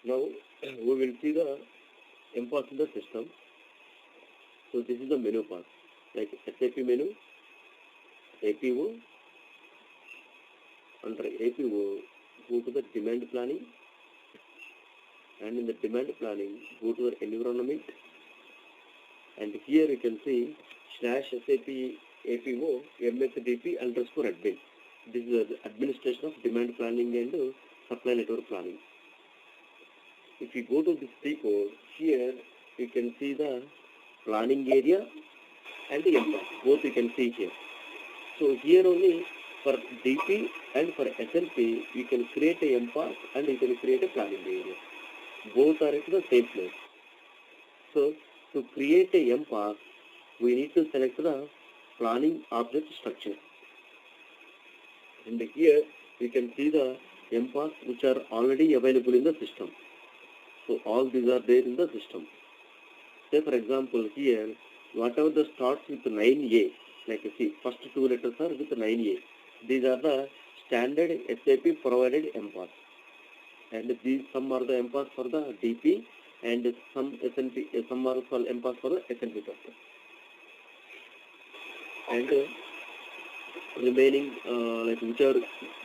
Now we will see the MPOS in the system. So this is the menu path, like SAP menu, APO. Under APO, go to the demand planning, and in the demand planning, go to the environment, and here you can see /SAP APO MSDP underscore admin. This is the administration of demand planning and supply network planning. If you go to this C code, here you can see the planning area and the MPOS. Both you can see here. So here only for DP and for SNP, you can create a MPOS and you can create a planning area. Both are at the same place. So to create a MPOS, we need to select the planning object structure. And here you can see the MPOS which are already available in the system. So all these are there in the system. Say for example here, whatever the starts with 9A, like you see, first two letters are with 9A. These are the standard SAP provided MPOS. And these some are the MPOS for the DP and some SNP, some are for MPOS for the SNP purpose. And remaining like which are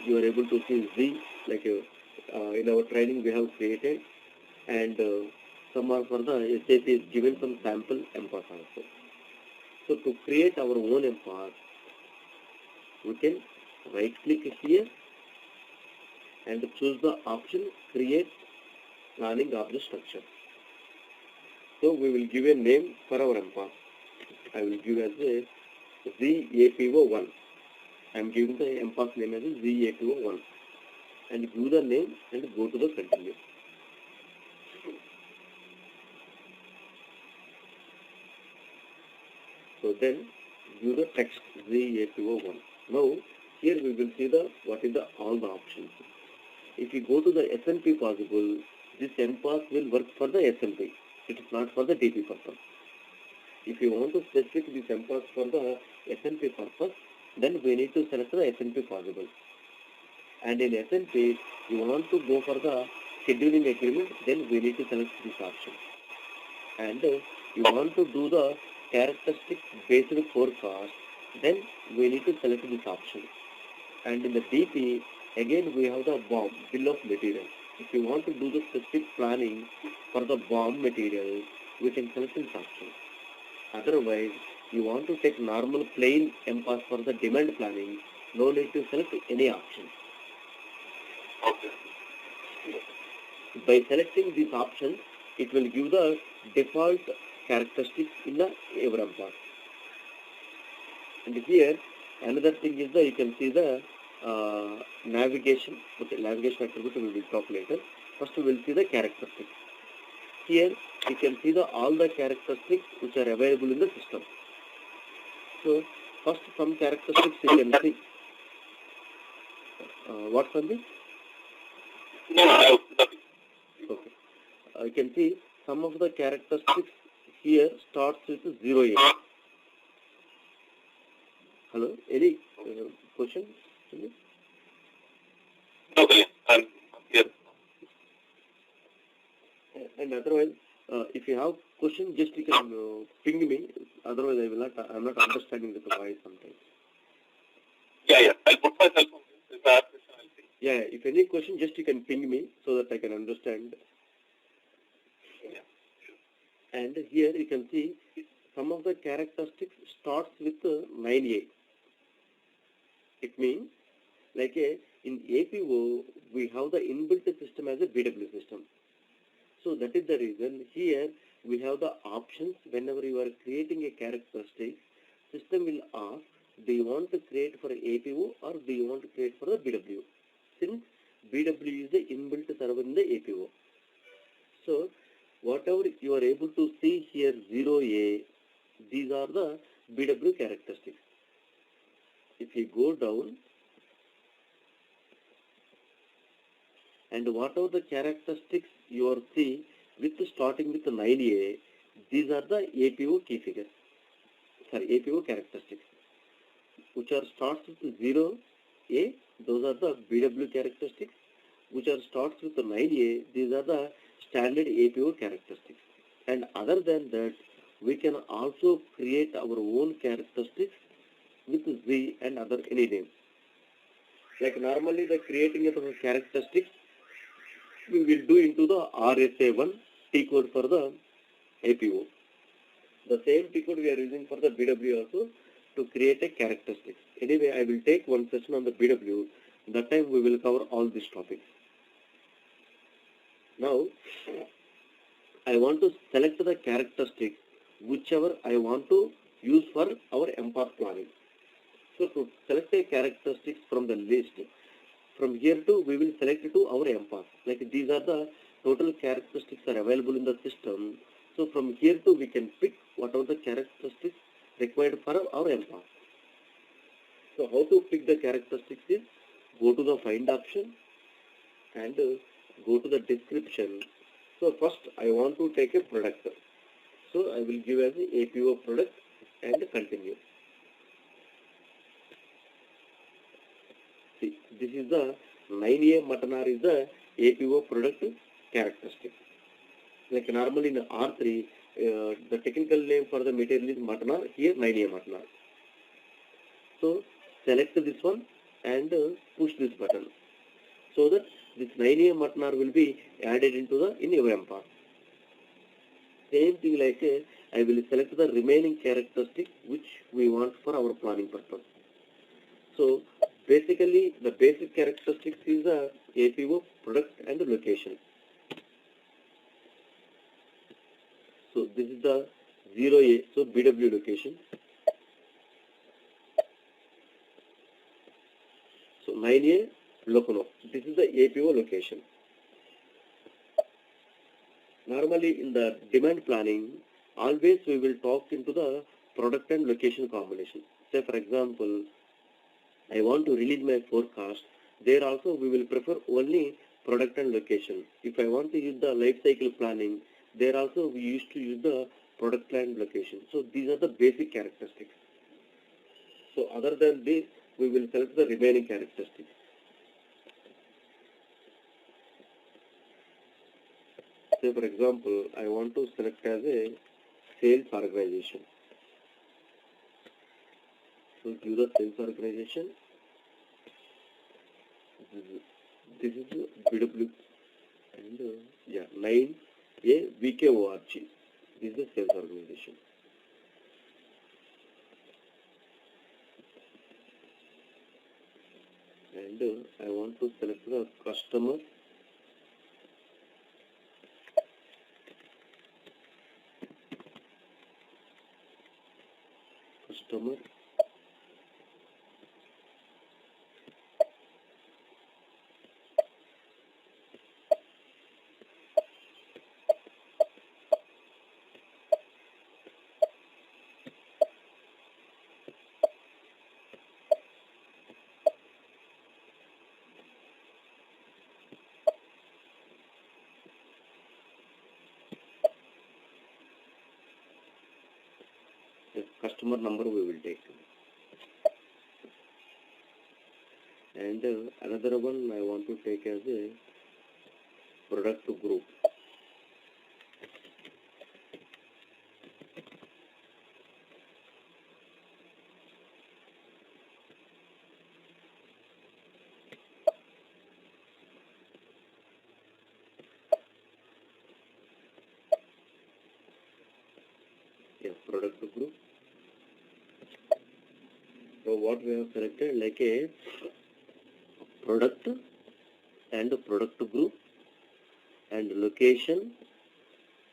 you are able to see Z, like in our training we have created, and some are for the SAP is given some sample MPOS also. So to create our own MPOS, we can right click here and choose the option create planning object structure. So we will give a name for our MPOS. I will give as a ZAPO1. I am giving the MPOS name as a ZAPO1 and give the name and go to the continue. So then give the text ZAPO1. Now here we will see the what is the all the options. If you go to the SNP possible, this MPOS will work for the SNP. It is not for the DP purpose. If you want to specify this MPOS for the SNP purpose, then we need to select the SNP possible. And in SNP, you want to go for the scheduling agreement, then we need to select this option. And you want to do the characteristic based forecast, then we need to select this option. And in the DP, again we have the BOM, bill of material. If you want to do the specific planning for the BOM material, we can select this option. Otherwise, you want to take normal plain MPOS for the demand planning, no need to select any option. Okay. By selecting this option, it will give the default characteristics in the every MPOS. And here, another thing is that you can see the navigation. Okay, navigation attribute we will talk later. First we will see the characteristics. Here you can see the all the characteristics which are available in the system. So first some characteristics you can see. What Sandeep? No. Okay. You can see some of the characteristics here starts with 0A. Hello, any question? Okay, I'm here. And otherwise, if you have question, just you can ping me. Otherwise, I'm not understanding the voice sometimes. Yeah. I'll put myself on this. If I have question, I'll see. Yeah, if any question, just you can ping me so that I can understand. Yeah, sure. And here you can see some of the characteristics starts with 9A. It means like in APO, we have the inbuilt system as a BW system. So that is the reason here we have the options. Whenever you are creating a characteristic, system will ask, do you want to create for APO or do you want to create for the BW? Since BW is the inbuilt server in the APO. So whatever you are able to see here 0A, these are the BW characteristics. If you go down, and whatever the characteristics you are see with starting with 9A, these are the APO key figures. Sorry, APO characteristics, which are starts with 0A, those are the BW characteristics. which are starts with the 9A, these are the standard APO characteristics. And other than that, we can also create our own characteristics with Z and other any name. Like normally the creating of the characteristics, we will do into the RSA1 T code for the APO. The same T code we are using for the BW also to create a characteristics. Anyway, I will take one session on the BW. That time we will cover all these topics. Now, I want to select the characteristics whichever I want to use for our MPath planning. So to select a characteristics from the list, from here to we will select to our MPath. Like these are the total characteristics are available in the system. So from here to we can pick whatever the characteristics required for our MPath. So how to pick the characteristics is go to the find option and go to the description. So first I want to take a product. So I will give as a APO product and continue. See, this is the 9A mutton is the APO product characteristic. Like normally in R3, the technical name for the material is mutton, here 9A mutton. So select this one and push this button so that this 9A mutton will be added into the in your MPath. Same thing like I will select the remaining characteristic which we want for our planning purpose. So basically the basic characteristics is the APO product and the location. So this is the 0A, so BW location. So 9A Locono, this is the APO location. Normally in the demand planning, always we will talk into the product and location combination. Say for example, I want to release my forecast. There also we will prefer only product and location. If I want to use the life cycle planning, there also we used to use the product and location. So these are the basic characteristics. So other than this, we will select the remaining characteristics. Say for example, I want to select as a sales organization. So give the sales organization. This is BW and 9A VKORG. This is the sales organization. And I want to select the customer. The customer number we will take. And another one I want to take as a product group. Product group. So what we have selected like a product and a product group and location,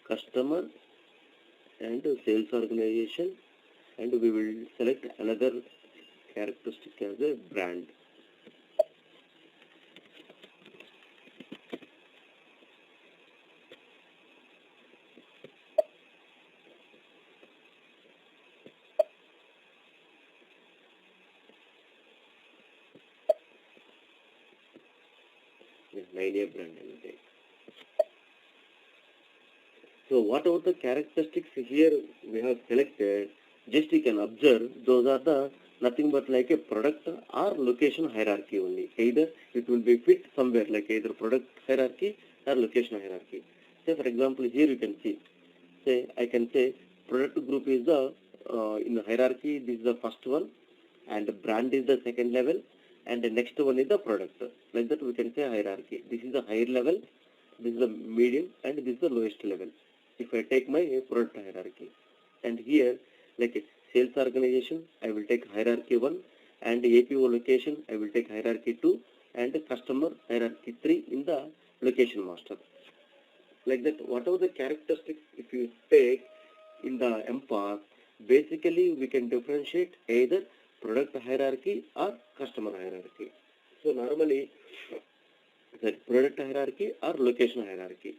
customer and sales organization, and we will select another characteristic as a brand. Idea brand I will take. So whatever the characteristics here we have selected, just you can observe those are the nothing but like a product or location hierarchy only. Either it will be fit somewhere like either product hierarchy or location hierarchy. Say for example, here you can see, say I can say product group is the in the hierarchy, this is the first one, and brand is the second level, and the next one is the product. Like that we can say hierarchy. This is the higher level, this is the medium, and this is the lowest level. If I take my product hierarchy, and here like a sales organization, I will take hierarchy 1, and APO location, I will take hierarchy 2, and customer hierarchy 3 in the location master. Like that, whatever the characteristics if you take in the MPAS, basically we can differentiate either product hierarchy or customer hierarchy. So normally that product hierarchy or location hierarchy.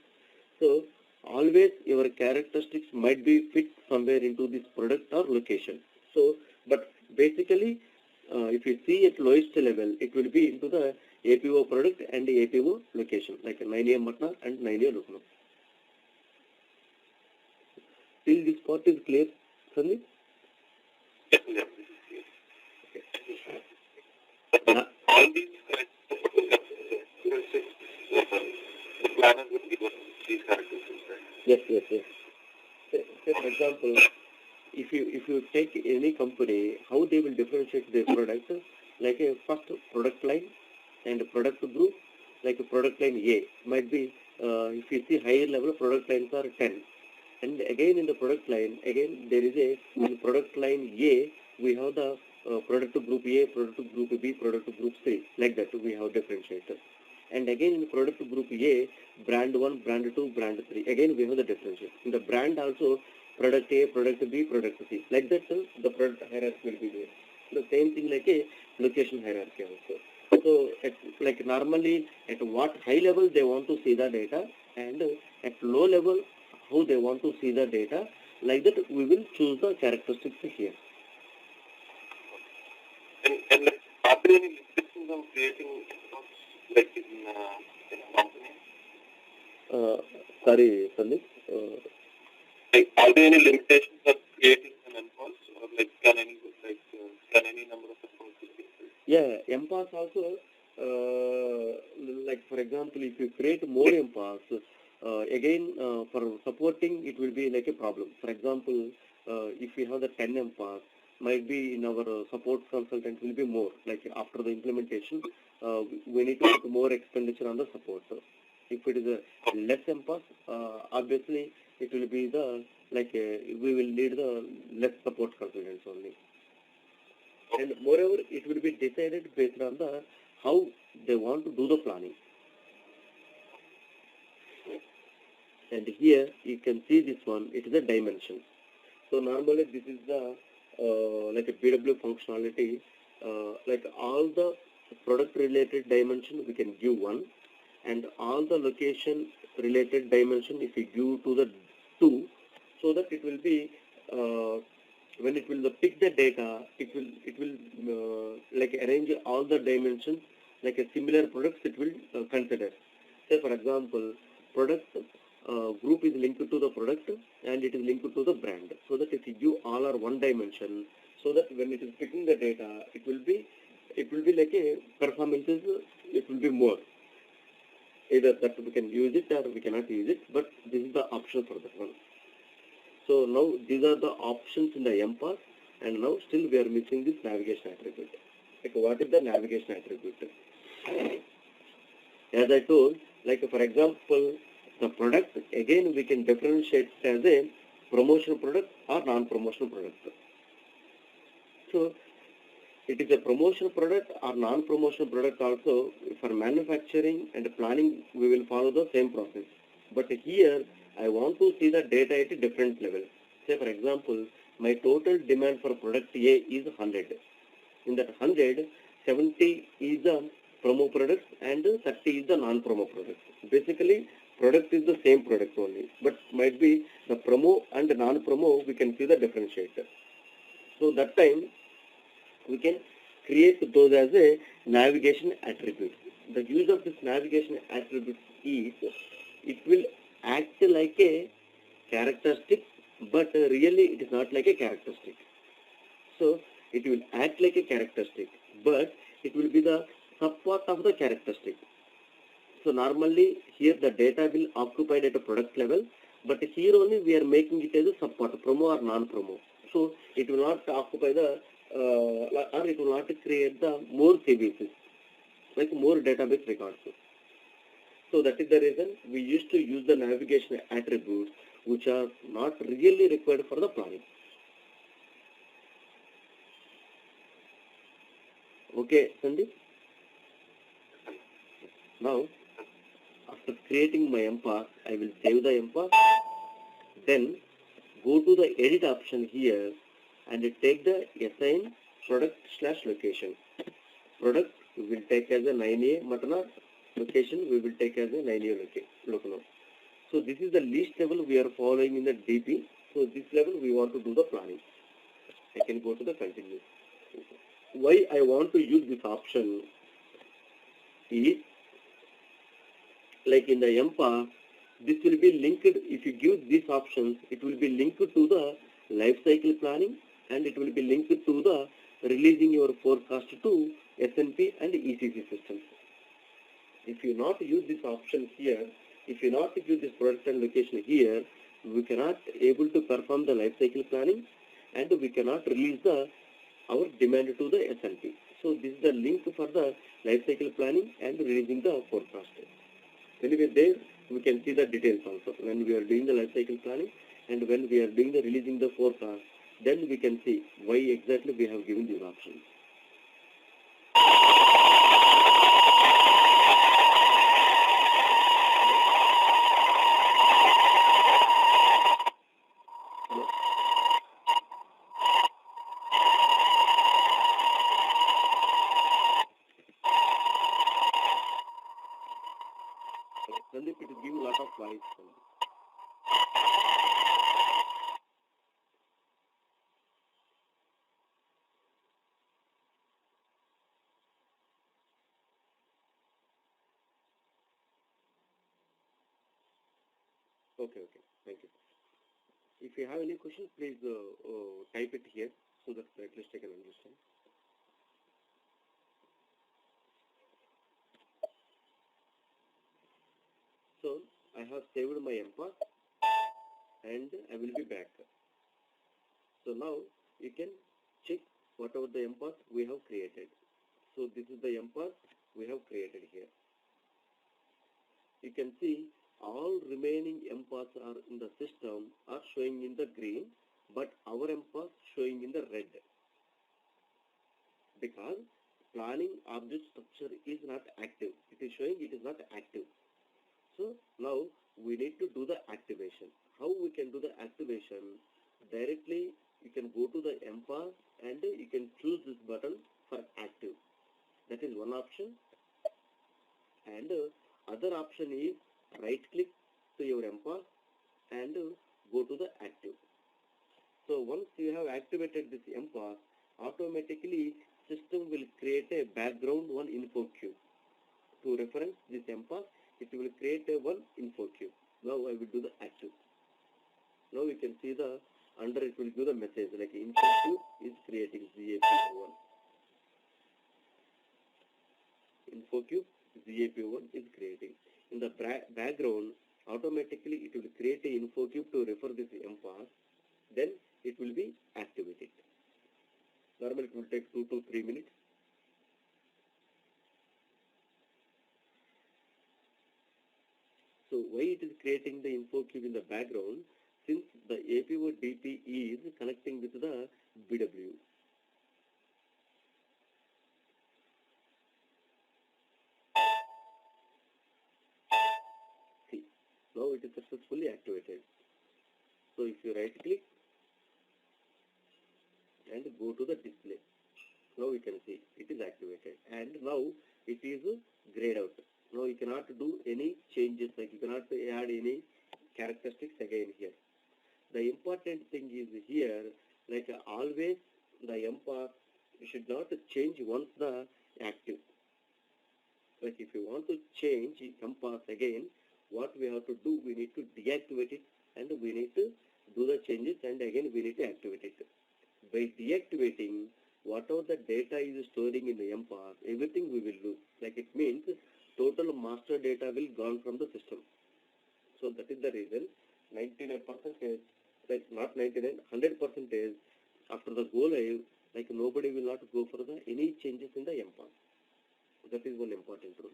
So always your characteristics might be fit somewhere into this product or location. So but basically if you see at lowest level, it will be into the APO product and the APO location like 9A Matna and 9A Lucknow. Till this part is clear, Sandeep? Yes, yes, this is clear. Okay. All these characteristics, the planner will give us these characteristics, right? Yes. Say for example, if you take any company, how they will differentiate their product, like a first product line and a product group, like a product line A might be, if you see higher level product lines are 10. And again in the product line, again there is a, in product line A, we have the product group A, product group B, product group C, like that we have differentiator. And again in product group A, brand 1, brand 2, brand 3, again we have the differentiator. In the brand also, product A, product B, product C, like that the product hierarchy will be there. The same thing like a location hierarchy also. So like normally at what high level they want to see the data, and at low level how they want to see the data, like that we will choose the characteristics here. And like, are there any limitations on creating accounts like in a company? Sorry, Sandeep. Like, are there any limitations on creating an MPOS, or like can any number of accounts be created? Yeah, MPAS also, like for example, if you create more MPAS, again for supporting it will be like a problem. For example, if we have the 10 MPAS, might be in our support consultant will be more. Like after the implementation, we need to put more expenditure on the support. If it is a less MPAS, obviously it will be the like we will need the less support consultants only. And moreover, it will be decided based on the how they want to do the planning. And here you can see this one, it is a dimension. So normally this is the like a BW functionality, like all the product related dimension we can give 1, and all the location related dimension if we give to the 2, so that it will be when it will pick the data, it will like arrange all the dimensions like a similar products it will consider. Say for example, product group is linked to the product and it is linked to the brand, so that if you give all are one dimension, so that when it is picking the data, it will be like a performances, it will be more. Either that we can use it or we cannot use it, but this is the option for that one. So now these are the options in the MPAS, and now still we are missing this navigation attribute. Like what is the navigation attribute? As I told, like for example, the product, again we can differentiate as a promotional product or non-promotional product. So it is a promotional product or non-promotional product also. For manufacturing and planning, we will follow the same process. But here, I want to see the data at a different level. Say for example, my total demand for product A is 100. In that 100, 70 is the promo product and 30 is the non-promo product. Basically, product is the same product only, but might be the promo and the non-promo, we can see the differentiator. So that time, we can create those as a navigation attribute. The use of this navigation attribute is, it will act like a characteristic, but really it is not like a characteristic. So It will act like a characteristic, but it will be the subpart of the characteristic. So normally here the data will occupy at a product level, but here only we are making it as a subpart, promo or non-promo. So it will not occupy the, or it will not create the more CBCs, like more database records. So that is the reason we used to use the navigation attributes which are not really required for the planning. Okay, Sandeep? Now, after creating my MPath, I will save the MPath, then go to the edit option here and take the assign product / location. Product we will take as a 9A Matana, location we will take as a 9A Lucknow. So this is the least level we are following in the DP. So this level we want to do the planning. I can go to the continue. Why I want to use this option is, like in the MPA, this will be linked, if you give these options, it will be linked to the life cycle planning and it will be linked to the releasing your forecast to SNP and ECC systems. If you not use this option here, if you not use this product and location here, we cannot able to perform the life cycle planning and we cannot release our demand to the SNP. So this is the link for the life cycle planning and releasing the forecast. Anyway, there we can see the details also. When we are doing the life cycle planning and when we are doing the releasing the forecast, then we can see why exactly we have given these options. Sandeep, it will give a lot of voice. Okay, thank you. If you have any questions, please type it here so that at least I can understand. So I have saved my MPath and I will be back. So now you can check whatever the MPath we have created. So this is the MPath we have created here. You can see all remaining MPaths are in the system are showing in the green, but our MPath showing in the red. Because planning object structure is not active. It is showing it is not active. So now we need to do the activation. How we can do the activation? Directly you can go to the MPath and you can choose this button for active. That is one option. And other option is right click to your MPath and go to the active. So once you have activated this MPath, automatically system will create a background one info cube. To reference this MPath, it will create a one info cube. Now I will do the active. Now you can see the under it will give the message like info cube is creating ZAP1. Info cube ZAP1 is creating. In the background, automatically it will create a info cube to refer this MPath. Then it will be activated. Normally it will take 2 to 3 minutes. So why it is creating the info cube in the background? Since the APO DP is connecting with the BW. See, now it is successfully activated. So if you right click and go to the display, now you can see it is activated and now it is grayed out. Now you cannot do any changes, like you cannot add any characteristics again here. The important thing is here, like always the MPath should not change once the active. Like if you want to change MPath again, what we have to do, we need to deactivate it and we need to do the changes and again we need to activate it. By deactivating, whatever the data is storing in the MPass, everything we will lose. Like it means total master data will gone from the system. So that is the reason 99%, like not 99, 100% after the go live, like nobody will not go for the any changes in the MPass. That is one important rule.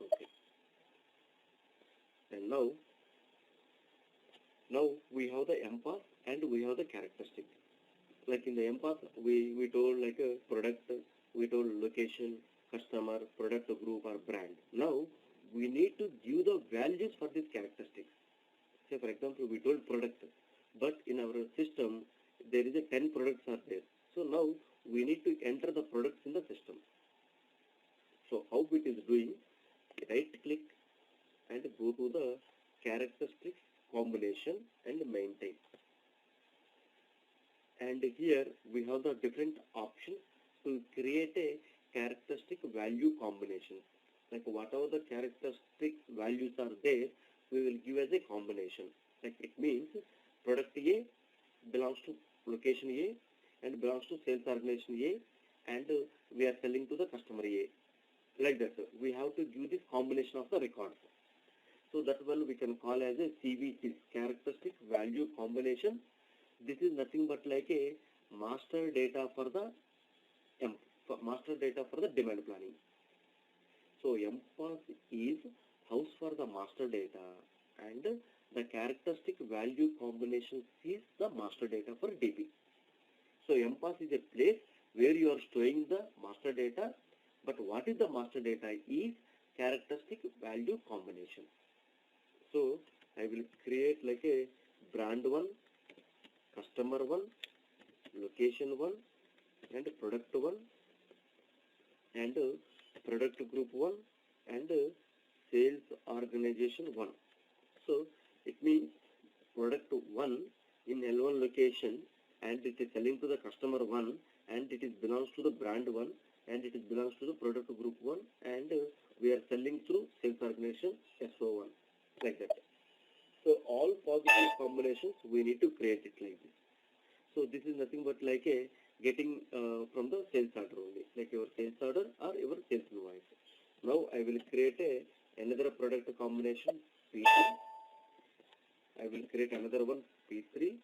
Okay. And now we have the MPass and we have the characteristic. Like in the MPass, we told like a product, we told location, customer, product group or brand. Now we need to give the values for these characteristics. Say for example, we told product, but in our system there is a 10 products are there. So now we need to enter the products in the system. So how it is doing? Right click and go to the characteristics combination and maintain. And here we have the different options to create a characteristic value combination. Like whatever the characteristic values are there, we will give as a combination. Like it means product A belongs to location A and belongs to sales organization A, and we are selling to the customer A. Like that, we have to give this combination of the records. So that one we can call as a CVC, characteristic value combination. This is nothing but like a master data for the demand planning. So MPass is house for the master data, and the characteristic value combination is the master data for DP. So MPass is a place where you are storing the master data, but what is the master data is characteristic value combination. So I will create like a brand one, customer one, location one, and product one, and product group one, and sales organization one. So it means product one in L1 location, and it is selling to the customer one, and it is belongs to the brand one, and it is belongs to the product group one, and we are selling through sales organization SO1, like that. So all positive combinations we need to create it like this. So this is nothing but like a getting from the sales order only, like your sales order or your sales invoice. Now I will create another product combination P2. I will create another one P3,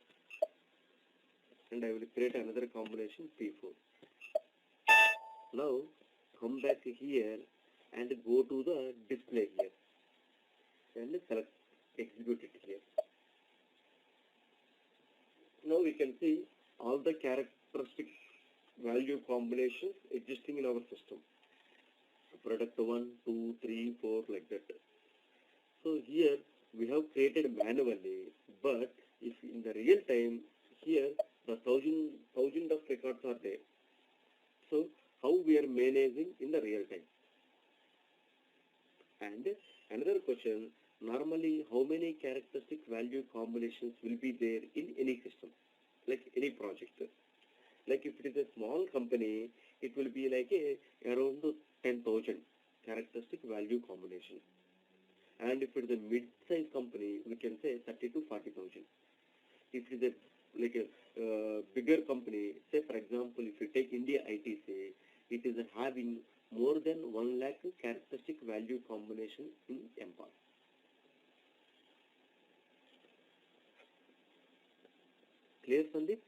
and I will create another combination P4. Now come back here and go to the display here and select execute it here. Now we can see all the characteristic value combinations existing in our system. Product 1, 2, 3, 4, like that. So here we have created manually, but if in the real time, here the thousand of records are there. So how we are managing in the real time? And another question, normally how many characteristic value combinations will be there in any system, like any project? Like if it is a small company, it will be like around 10,000 characteristic value combination. And if it is a mid-sized company, we can say 30 to 40,000. If it is a bigger company, say for example, if you take India ITC, it is having more than 1 lakh characteristic value combination in MPass. Clear, Sandeep?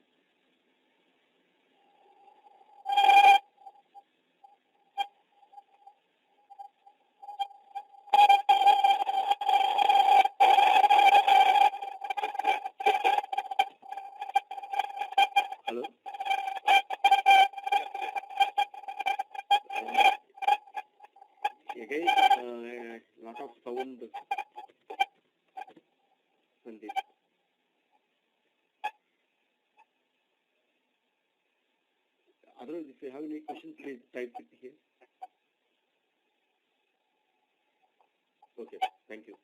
Hello? Again, lot of sound, Sandeep. Otherwise, if you have any questions, please type it here. Okay, thank you.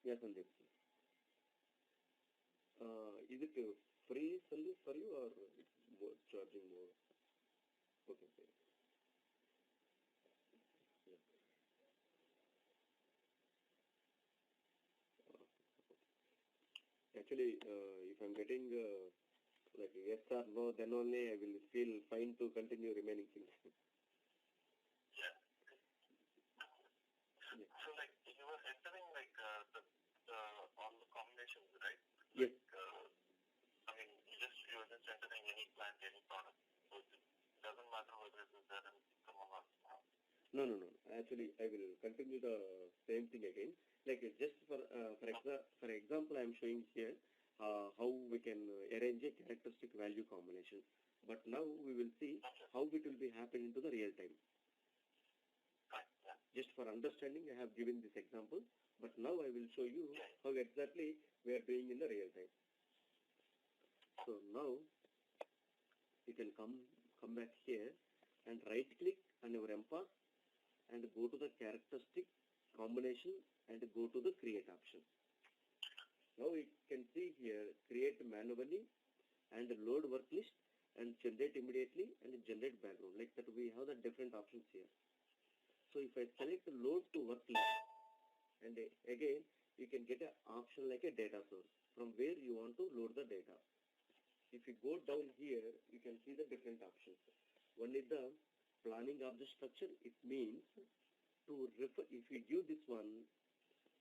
Yes, Sandeep. Is it free service for you or it's more charging more? Okay, okay. Yeah. Actually, if I'm getting like yes or no, then only I will feel fine to continue remaining things. Yeah. Yeah. So like you were entering like the all the combinations, right? Yes. I mean, you were just entering any plant, any product. So it doesn't matter whether it is there in system or not. No, no, no. Actually, I will continue the same thing again. Like it's just for example, I am showing here how we can arrange a characteristic value combination. But now we will see how it will be happening into the real time. Right. Yeah. Just for understanding, I have given this example. But now I will show you how exactly we are doing in the real time. So now you can come back here and right click on your empath and go to the characteristic combination and go to the create option. Now you can see here create manually and load work list and generate immediately and generate background. Like that we have the different options here. So if I select load to work list and again you can get an option like a data source from where you want to load the data. If you go down here, you can see the different options. One is the planning object structure. It means to refer, if you give this one,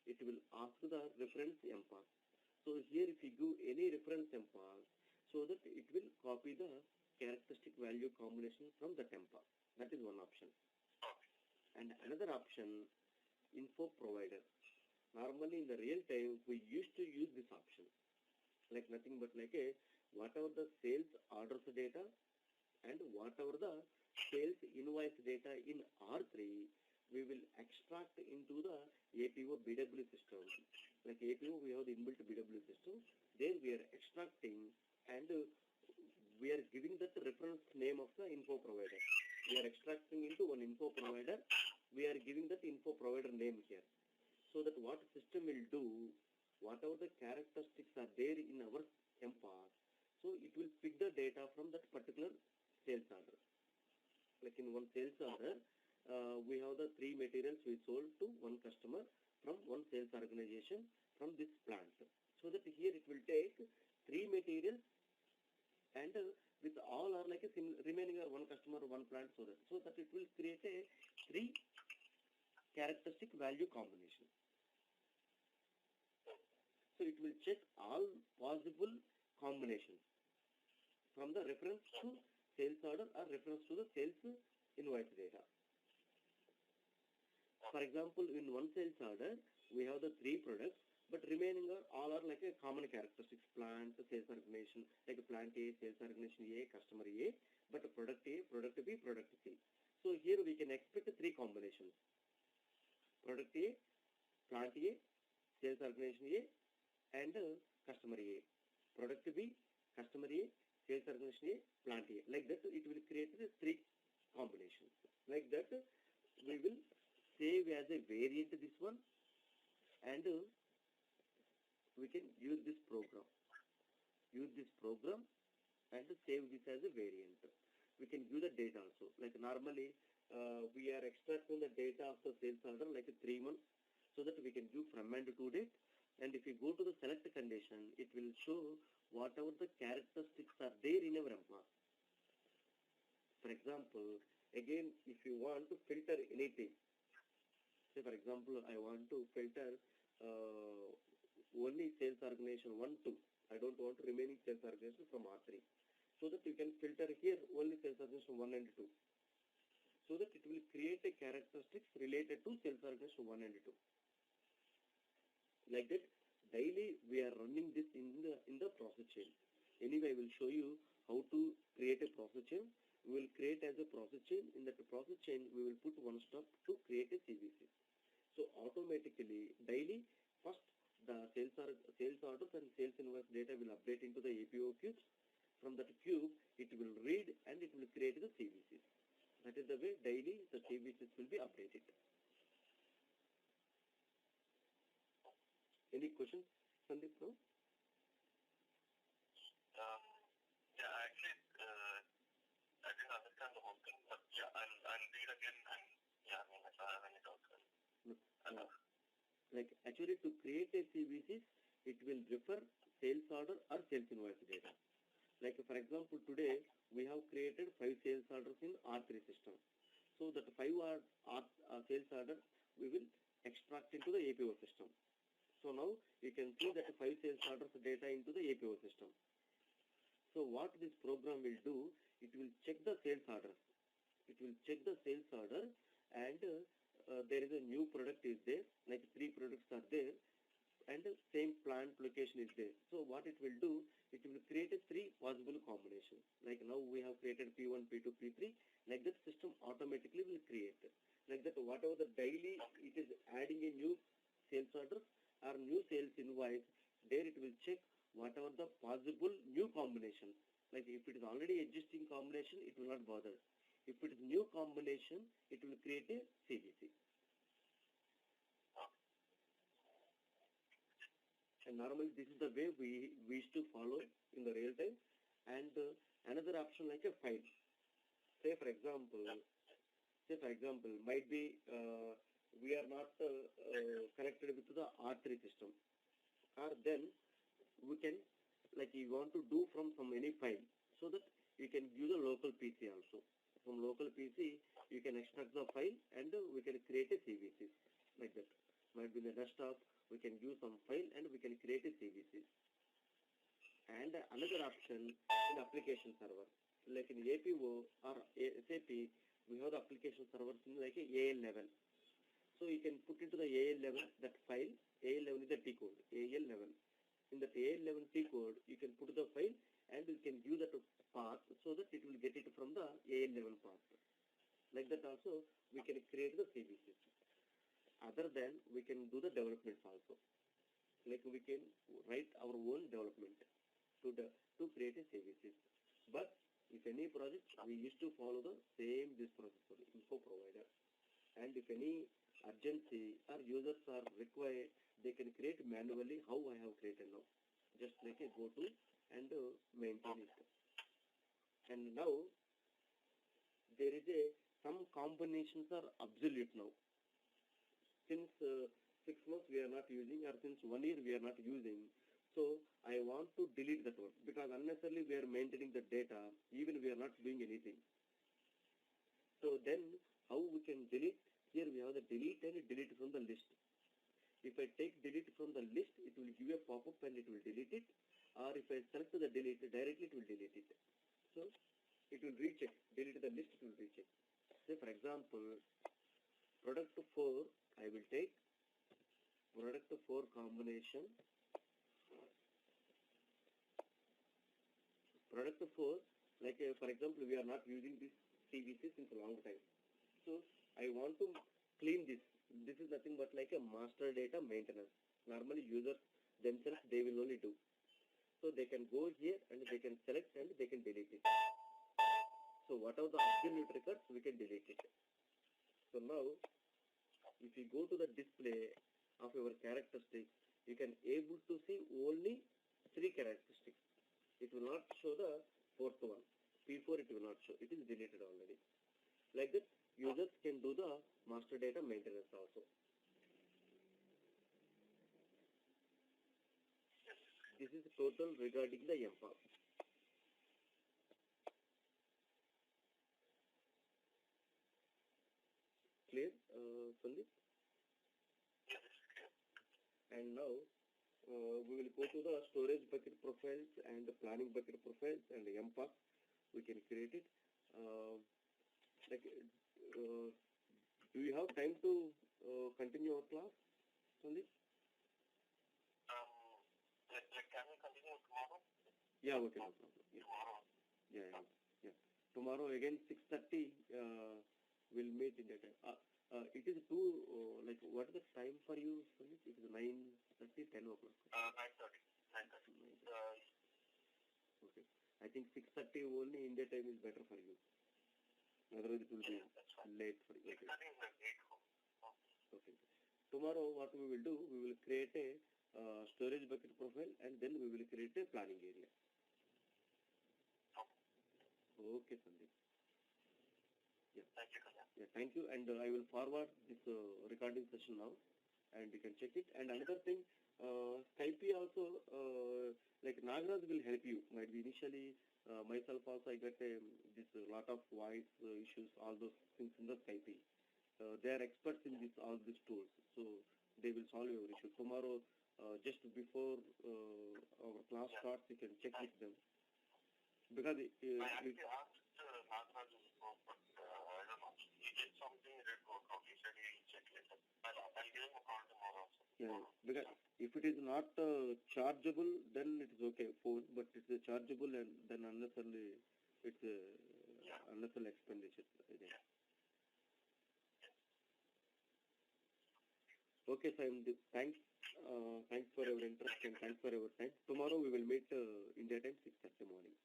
it will ask the reference empath. So here if you give any reference empath, so that it will copy the characteristic value combination from the empath. That is one option. And another option, info provider. Normally in the real time, we used to use this option. Like nothing but like a whatever the sales orders data and whatever the sales invoice data in R3, we will extract into the APO BW system Like APO, we have the inbuilt BW system. There we are extracting and we are giving that reference name of the info provider. We are extracting into one info provider. We are giving that info provider name here. So that what system will do, whatever the characteristics are there in our MPass, so it will pick the data from that particular sales order. Like in one sales order, we have the 3 materials we sold to one customer from one sales organization from this plant. So that here it will take 3 materials and with all are like a remaining are one customer, one plant, so that it will create a 3 characteristic value combination. So it will check all possible combinations from the reference to sales order or reference to the sales invoice data. For example, in one sales order, we have the 3 products, but remaining are all are like a common characteristics: plant, sales organization, like a plant A, sales organization A, customer A, but product A, product B, product C. So here we can expect 3 combinations: product A, plant A, sales organization A, and customer A. Product B, customer A, sales organization A, plant A. Like that, it will create 3 combinations. Like that, we will save as a variant this one, and we can use this program. Use this program and save this as a variant. We can view the data also. Like normally, we are extracting the data of the sales order like 3 months, so that we can view from and to date. And if you go to the select condition, it will show whatever the characteristics are there in our MPass. For example, again, if you want to filter anything, say for example, I want to filter only sales organization 1, 2. I don't want remaining sales organization from R3. So that you can filter here only sales organization 1 and 2. So that it will create a characteristics related to sales organization 1 and 2. Like that, daily we are running this in the process chain. Anyway, I will show you how to create a process chain. We will create as a process chain. In that process chain, we will put one step to create a CVC. So automatically, daily, first the sales orders and sales invoice data will update into the APO cubes. From that cube, it will read and it will create the CVCs. That is the way daily the CVCs will be updated. Any questions, Sandeep? No? Yeah, actually, I didn't understand the whole thing, but yeah, I'll read again and yeah, I mean, if I have any doubts, No. Like actually to create a CVCs, it will refer sales order or sales invoice data. Like for example, today we have created 5 sales orders in R3 system. So that 5 sales orders we will extract into the APO system. So now you can see that 5 sales orders data into the APO system. So what this program will do, it will check the sales orders. It will check the sales order, and there is a new product is there, like 3 products are there, and the same plant location is there. So what it will do, it will create a 3 possible combinations. Like now we have created P1, P2, P3, like that system automatically will create. Like that whatever the daily it is adding a new sales orders or new sales invoice, there it will check whatever the possible new combinations. Like if it is already existing combination, it will not bother. If it is new combination, it will create a CVC. And normally this is the way we used to follow in the real time. And another option like a file. Say for example, might be we are not connected with the R3 system, or then we can, like you want to do from any file, so that you can use a local PC also. From local PC, you can extract the file and we can create a CVC like that. Might be in the desktop, we can use some file and we can create a CVC. And another option in application server, like in APO or SAP, we have the application servers in like a AL level. So you can put into the AL level that file. AL level is the T code. AL level. In the AL level T code, you can put the file and you can view that path so that it will get it from the AL level path. Like that also, we can create the CVCs. Other than we can do the developments also. like we can write our own development to create a services. But if any project, we used to follow the same this process for info provider. And if any urgency or users are required, they can create manually how I have created now. Just like a go to and maintain it. And now there is some combinations are absolute now. Since 6 months we are not using, or since 1 year we are not using, so I want to delete that one, because unnecessarily we are maintaining the data, even we are not doing anything. So then how we can delete? Here we have the delete and delete from the list. If I take delete from the list, it will give a pop-up and it will delete it. Or if I select the delete, directly it will delete it. So it will recheck. Delete the list, it will recheck. Say for example, product 4, I will take product 4 combination. Product 4, like for example, we are not using this CVC since a long time. So I want to clean this. This is nothing but like a master data maintenance. Normally users themselves, they will only do. So they can go here and they can select and they can delete it. So whatever the absolute records, we can delete it. So now, if you go to the display of your characteristics, you can able to see only 3 characteristics. It will not show the 4th one. P4 it will not show. It is deleted already. Like that, users can do the master data maintenance also. This is total regarding the MPOP. Clear, Sandeep? Yes. And now we will go to the storage bucket profiles and the planning bucket profiles and the MPOP. We can create it. Do you have time to continue our class, Sandeep? Can we continue tomorrow? Yeah, okay, no problem. Yeah. Tomorrow. Yeah. Tomorrow again 6:30 we'll meet in that time. It is too like what is the time for you, Sandeep? It is 9:30, 10 o'clock. 9:30. Okay. I think 6:30 only India time is better for you. Otherwise it will be That's fine. late for you. Okay. 6:30 is late. Okay. Tomorrow what we will do, we will create a storage bucket profile and then we will create a planning area. Okay, Sandeep. Yeah. Thank you, Kalyan. Yeah, thank you. And I will forward this recording session now and you can check it. And another thing, Skype also, like Nagaraj will help you. Might be initially, myself also, I got this lot of voice issues, all those things in the Skype. They are experts in this, all these tools. So they will solve your issue. Tomorrow, just before our class starts, you can check with them. Because I actually asked Nagaraj before, but I don't know. He did something, he did work out. He said he'll check later. I'll give him a call tomorrow also. yeah, because if it is not chargeable, then it is okay, phone, but it is chargeable and then unnecessarily, it's unnecessary expenditure. Again. Okay, Sam, thanks for your interest and thanks for your time. Tomorrow we will meet India time 6:30 morning.